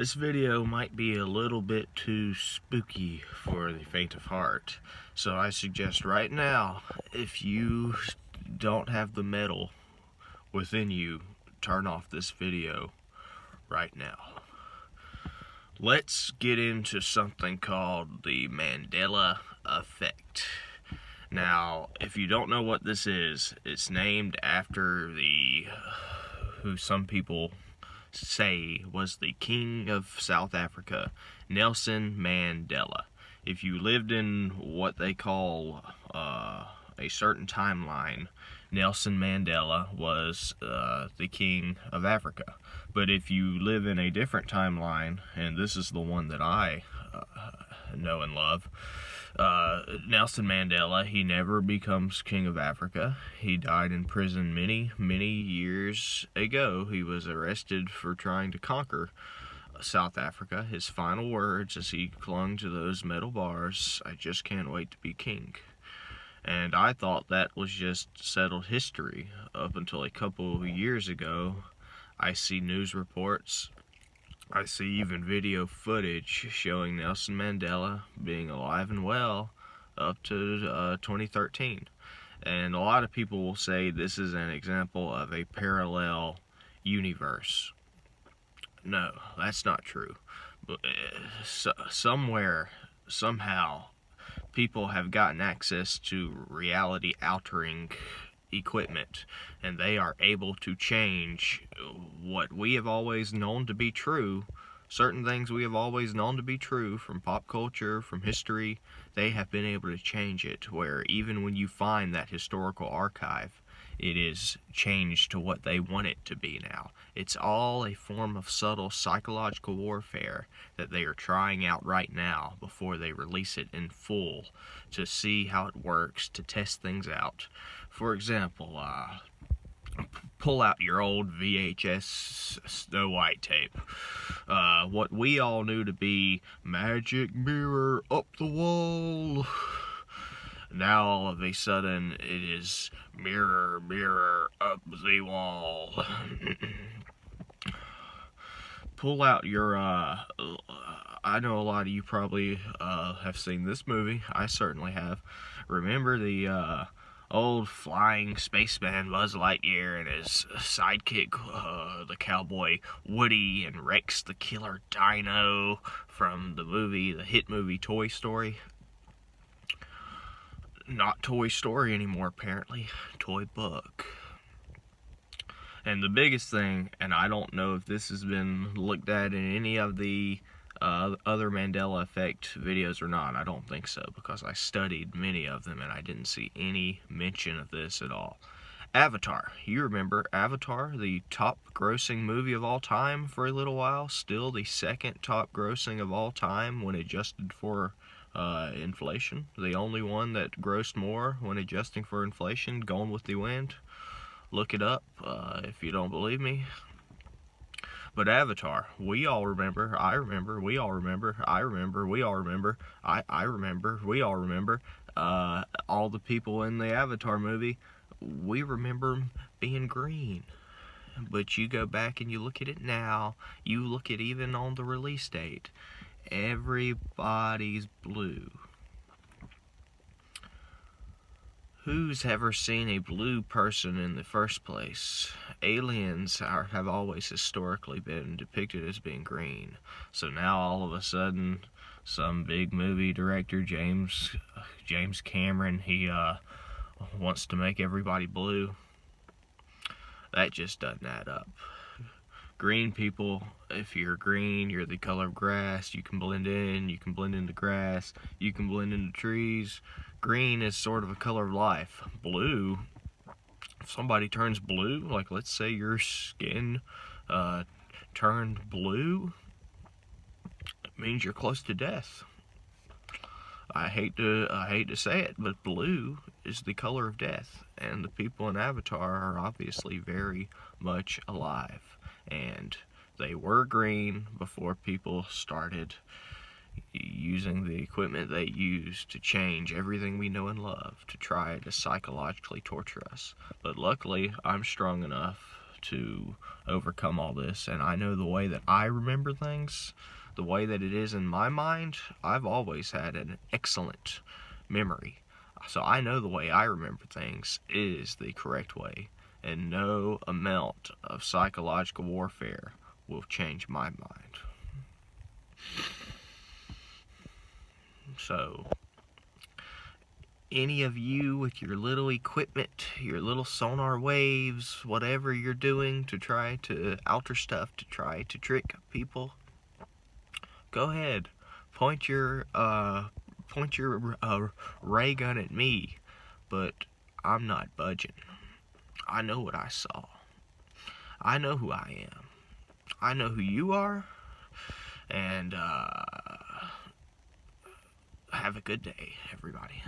This video might be a little bit too spooky for the faint of heart, so I suggest right now, if you don't have the metal within you, turn off this video right now. Let's get into something called the Mandela Effect. Now, if you don't know what this is, it's named after who some people say was the king of South Africa, Nelson Mandela. If you lived in what they call a certain timeline, Nelson Mandela was the king of Africa. But if you live in a different timeline, and this is the one that I know and love, Nelson Mandela, he never becomes king of Africa. He died in prison many years ago. He was arrested for trying to conquer South Africa. His final words as he clung to those metal bars, "I just can't wait to be king." And I thought that was just settled history up until a couple of years ago. I see news reports, I see even video footage showing Nelson Mandela being alive and well up to 2013. And a lot of people will say this is an example of a parallel universe. No, that's not true. But somewhere, somehow, people have gotten access to reality-altering equipment, and they are able to change what we have always known to be true. Certain things we have always known to be true from pop culture, from history, they have been able to change it, where even when you find that historical archive, it is changed to what they want it to be now. It's all a form of subtle psychological warfare that they are trying out right now before they release it in full to see how it works, to test things out. For example, pull out your old VHS Snow White tape. What we all knew to be magic mirror up the wall, now all of a sudden it is mirror, mirror up the wall. Pull out your, I know a lot of you probably have seen this movie. I certainly have. Remember the old flying spaceman Buzz Lightyear and his sidekick, the cowboy Woody, and Rex the killer dino from the hit movie Toy Story? Not Toy Story anymore, apparently. Toy Book. And the biggest thing, and I don't know if this has been looked at in any of the other Mandela Effect videos or not. I don't think so, because I studied many of them and I didn't see any mention of this at all. Avatar. You remember Avatar, the top grossing movie of all time for a little while? Still the second top grossing of all time when adjusted for inflation. The only one that grossed more when adjusting for inflation, Gone with the Wind. Look it up if you don't believe me. But Avatar, we all remember, I remember, we all remember, I remember, we all remember, I remember, we all remember, all the people in the Avatar movie, we remember being green. But you go back and you look at it now, you look at even on the release date, everybody's blue. Who's ever seen a blue person in the first place? Aliens have always historically been depicted as being green. So now all of a sudden, some big movie director, James Cameron, he wants to make everybody blue. That just doesn't add up. Green people, if you're green, you're the color of grass. You can blend in, you can blend into grass, you can blend into trees. Green is sort of a color of life. Blue, if somebody turns blue, like let's say your skin turned blue, it means you're close to death. I hate to say it, but blue is the color of death, and the people in Avatar are obviously very much alive. And they were green before people started using the equipment they use to change everything we know and love, to try to psychologically torture us. But luckily, I'm strong enough to overcome all this, and I know the way that I remember things, the way that it is in my mind. I've always had an excellent memory, so I know the way I remember things is the correct way, and no amount of psychological warfare will change my mind. So, any of you with your little equipment, your little sonar waves, whatever you're doing to try to alter stuff, to try to trick people, go ahead, point your ray gun at me, but I'm not budging. I know what I saw. I know who I am. I know who you are, and have a good day, everybody.